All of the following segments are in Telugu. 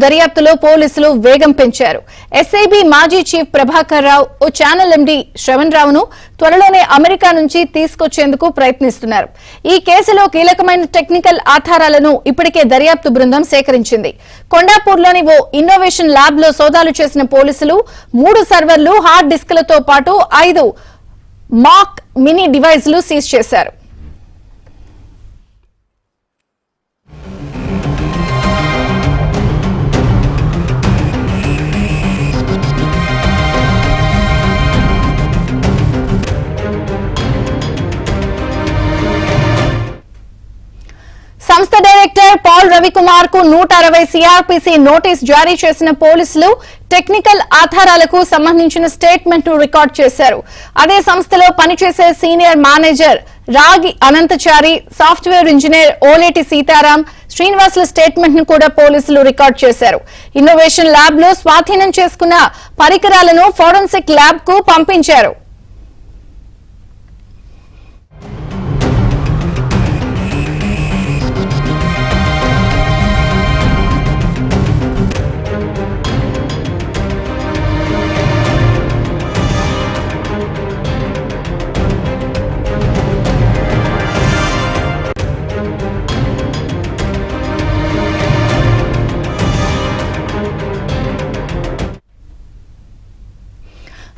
దర్యాప్తులో పోలీసులు వేగం పెంచారు. ఎస్ఐబి మాజీ చీఫ్ ప్రభాకర్ రావు, ఓ ఛానల్ ఎండీ శ్రవణ్ రావును త్వరలోనే అమెరికా నుంచి తీసుకొచ్చేందుకు ప్రయత్నిస్తున్నారు. ఈ కేసులో కీలకమైన టెక్నికల్ ఆధారాలను ఇప్పటికే దర్యాప్తు బృందం సేకరించింది. కొండాపూర్లోని ఓ ఇన్నోవేషన్ ల్యాబ్ లో సోదాలు చేసిన పోలీసులు 3 సర్వర్లు, హార్డ్ డిస్క్లతో పాటు 5 మాక్ మినీ డివైస్లు సీజ్ చేశారు. సంస్థ డైరెక్టర్ పాల్ రవికుమార్ కు 160 సిఆర్పిసి నోటీస్ జారీ చేసిన పోలీసులు టెక్నికల్ ఆధారాలకు సంబంధించిన స్టేట్మెంట్ ను రికార్డ్ చేశారు. అదే సంస్థలో పనిచేసే senior manager Ragi Anantachari, software engineer Oleti Sitaram, శ్రీనివాసుల స్టేట్మెంట్ ను కూడా పోలీసులు రికార్డ్ చేశారు. ఇన్నోవేషన్ ల్యాబ్ లో స్వాధీనం చేసుకున్న పరికరాలను ఫోరెన్సిక్ ల్యాబ్ కు పంపించారు.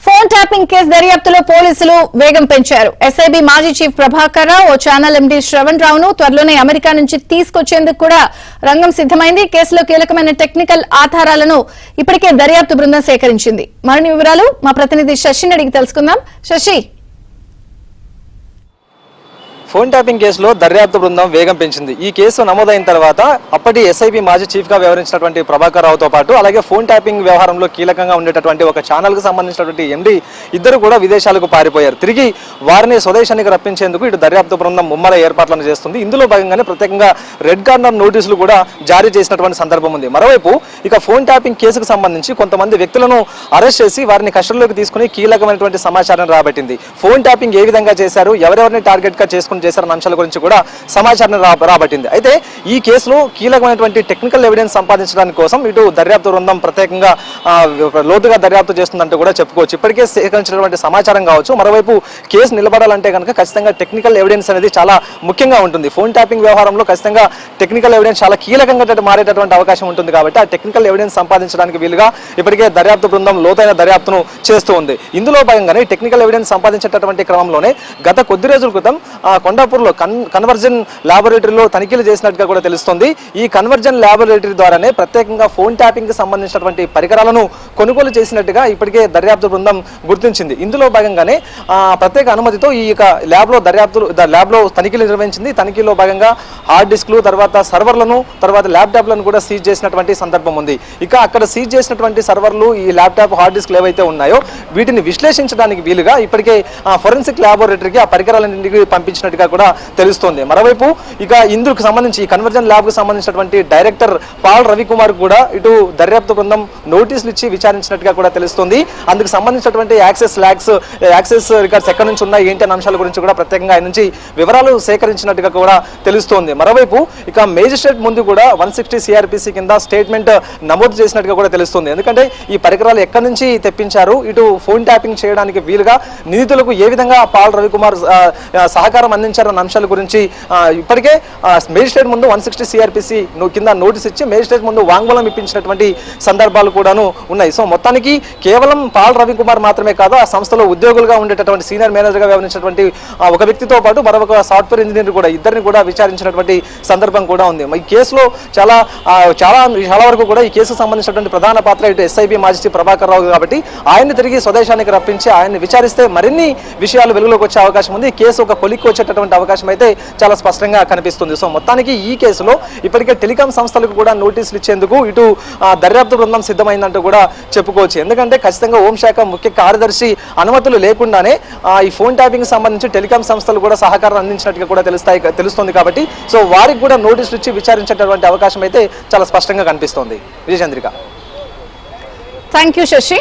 ఫోన్ ట్యాపింగ్ కేసు దర్యాప్తులో పోలీసులు వేగం పెంచారు. ఎస్ఐబి మాజీ చీఫ్ ప్రభాకర్ రావు, ఓ ఛానల్ ఎండీ శ్రవణ్ రావును త్వరలోనే అమెరికా నుంచి తీసుకొచ్చేందుకు కూడా రంగం సిద్దమైంది. కేసులో కీలకమైన టెక్నికల్ ఆధారాలను ఇప్పటికే దర్యాప్తు బృందం సేకరించింది. మరిన్ని వివరాలు మా ప్రతినిధి శశిని అడిగి తెలుసుకుందాం. శశి, ఫోన్ ట్యాపింగ్ కేసులో దర్యాప్తు బృందం వేగం పెంచింది. ఈ కేసు నమోదైన తర్వాత అప్పటి ఎస్ఐబి మాజీ చీఫ్ గా వ్యవహరించినటువంటి ప్రభాకర్ రావుతో పాటు అలాగే ఫోన్ ట్యాపింగ్ వ్యవహారంలో కీలకంగా ఉండేటటువంటి ఒక ఛానల్ కు సంబంధించినటువంటి ఎండీ ఇద్దరు కూడా విదేశాలకు పారిపోయారు. తిరిగి వారిని స్వదేశానికి రప్పించేందుకు ఇటు దర్యాప్తు బృందం ముమ్మర ఏర్పాట్లను చేస్తుంది. ఇందులో భాగంగానే ప్రత్యేకంగా రెడ్ కార్నర్ నోటీసులు కూడా జారీ చేసినటువంటి సందర్భం ఉంది. మరోవైపు ఇక ఫోన్ ట్యాపింగ్ కేసుకు సంబంధించి కొంతమంది వ్యక్తులను అరెస్ట్ చేసి వారిని కస్టడీలోకి తీసుకుని కీలకమైనటువంటి సమాచారం రాబట్టింది. ఫోన్ ట్యాపింగ్ ఏ విధంగా చేశారు, ఎవరెవరిని టార్గెట్ గా చేసుకుని చేశారన్న అంశాల గురించి కూడా సమాచారం రాబట్టింది. అయితే ఈ కేసులో కీలకమైనటువంటి టెక్నికల్ ఎవిడెన్స్ సంపాదించడానికి కోసం ఇటు దర్యాప్తు బృందం ప్రత్యేకంగా లోతుగా దర్యాప్తు చేస్తుందంటూ కూడా చెప్పుకోవచ్చు. ఇప్పటికే సేకరించినటువంటి సమాచారం కావచ్చు. మరోవైపు కేసు నిలబడాలంటే కనుక ఖచ్చితంగా టెక్నికల్ ఎవిడెన్స్ అనేది చాలా ముఖ్యంగా ఉంటుంది. ఫోన్ ట్యాపింగ్ వ్యవహారంలో ఖచ్చితంగా టెక్నికల్ ఎవిడెన్స్ చాలా కీలకంగా మారేటటువంటి అవకాశం ఉంటుంది. కాబట్టి ఆ టెక్నికల్ ఎవిడెన్స్ సంపాదించడానికి వీలుగా ఇప్పటికే దర్యాప్తు బృందం లోతైన దర్యాప్తును చేస్తూ ఉంది. ఇందులో భాగంగానే టెక్నికల్ ఎవిడెన్స్ సంపాదించేటటువంటి క్రమంలోనే గత కొద్ది రోజుల క్రితం కొండాపూర్లో కన్వర్జన్ ల్యాబొరేటరీలో తనిఖీలు చేసినట్టుగా కూడా తెలుస్తుంది. ఈ కన్వర్జన్ ల్యాబొరేటరీ ద్వారానే ప్రత్యేకంగా ఫోన్ ట్యాపింగ్ కి సంబంధించినటువంటి పరికరాలను కొనుగోలు చేసినట్టుగా ఇప్పటికే దర్యాప్తు బృందం గుర్తించింది. ఇందులో భాగంగానే ప్రత్యేక అనుమతితో ఈ ల్యాబ్లో తనిఖీలు నిర్వహించింది. తనిఖీలో భాగంగా హార్డ్ డిస్క్లు, తర్వాత సర్వర్లను, తర్వాత ల్యాప్టాప్లను కూడా సీజ్ చేసినటువంటి సందర్భం ఉంది. ఇక అక్కడ సీజ్ చేసినటువంటి సర్వర్లు, ఈ ల్యాప్టాప్, హార్డ్ డిస్క్లు ఏవైతే ఉన్నాయో వీటిని విశ్లేషించడానికి వీలుగా ఇప్పటికే ఫోరెన్సిక్ ల్యాబొరేటరీకి ఆ పరికరాలన్నింటికి పంపించినట్టుగా కూడా తెలుస్తోంది. మరోవైపు ఇక ఇందుకు సంబంధించి ఈ కన్వర్జన్ ల్యాబ్ కు సంబంధించినటువంటి డైరెక్టర్ పాల్ రవికుమార్ కూడా ఇటు దర్యాప్తు బృందం నోటీసులు ఇచ్చి విచారించినట్టుగా కూడా తెలుస్తుంది. అందుకు సంబంధించినటువంటి యాక్సెస్ రికార్డ్స్ ఎక్కడి నుంచి ఉన్నాయి, ఏంటి అనే అంశాల గురించి కూడా ప్రత్యేకంగా ఆయన నుంచి వివరాలు సేకరించినట్టుగా కూడా తెలుస్తోంది. మరోవైపు ఇక మేజిస్ట్రేట్ ముందు కూడా 160 సిఆర్పిసి కింద స్టేట్మెంట్ నమోదు చేసినట్టుగా కూడా తెలుస్తుంది. ఎందుకంటే ఈ పరికరాలు ఎక్కడి నుంచి తెప్పించారు, ఇటు ఫోన్ ట్యాపింగ్ చేయడానికి వీలుగా నిందితులకు ఏ విధంగా పాల్ రవికుమార్ సహకారం అందించారన్న అంశాల గురించి ఇప్పటికే మేజిస్ట్రేట్ ముందు 160 సిఆర్పిసి కింద నోటీస్ ఇచ్చి మేజిస్ట్రేట్ ముందు వాంగ్మూలం ఇప్పించినటువంటి సందర్భాలు కూడాను ఉన్నాయి. సో మొత్తానికి కేవలం పాల్ రవికుమార్ మాత్రమే కాదు, ఆ సంస్థలో ఉద్యోగులుగా ఉండేటటువంటి సీనియర్ మేనేజర్గా వ్యవహరించినటువంటి ఒక వ్యక్తితో పాటు మరొక సాఫ్ట్వేర్ ఇంజనీర్ కూడా ఇద్దరిని కూడా విచారించినటువంటి సందర్భం కూడా ఉంది. ఈ కేసులో చాలా వరకు కూడా ఈ కేసుకు సంబంధించినటువంటి ప్రధాన పాత్ర ఇటు ఎస్ఐబి మాజీ ప్రభాకర్ రావు కాబట్టి ఆయన్ని తిరిగి స్వదేశానికి రప్పించి ఆయన్ని విచారిస్తే మరిన్ని విషయాలు వెలుగులోకి వచ్చే అవకాశం ఉంది. కేసు ఒక కొలిక్కి వచ్చేటటువంటి అవకాశం అయితే చాలా స్పష్టంగా కనిపిస్తుంది. సో మొత్తానికి ఈ కేసులో ఇప్పటికే టెలికాం సంస్థలకు కూడా నోటీసులు ఇచ్చేందుకు ఇటు దర్యాప్తు బృందం సిద్ధమైందంటూ కూడా చెప్పుకోవచ్చు. ఎందుకంటే ఖచ్చితంగా హోంశాఖ ముఖ్య కార్యదర్శి అనుమతులు లేకుండానే ఈ ఫోన్ ట్యాపింగ్ సంబంధించి టెలికాం సంస్థలు కూడా సహకారం అందించినట్టుగా కూడా తెలుస్తుంది. కాబట్టి సో వారికి కూడా నోటీసులు ఇచ్చి విచారించేటటువంటి అవకాశం అయితే చాలా స్పష్టంగా కనిపిస్తోంది. విజయచంద్రిక. Thank you Shashi.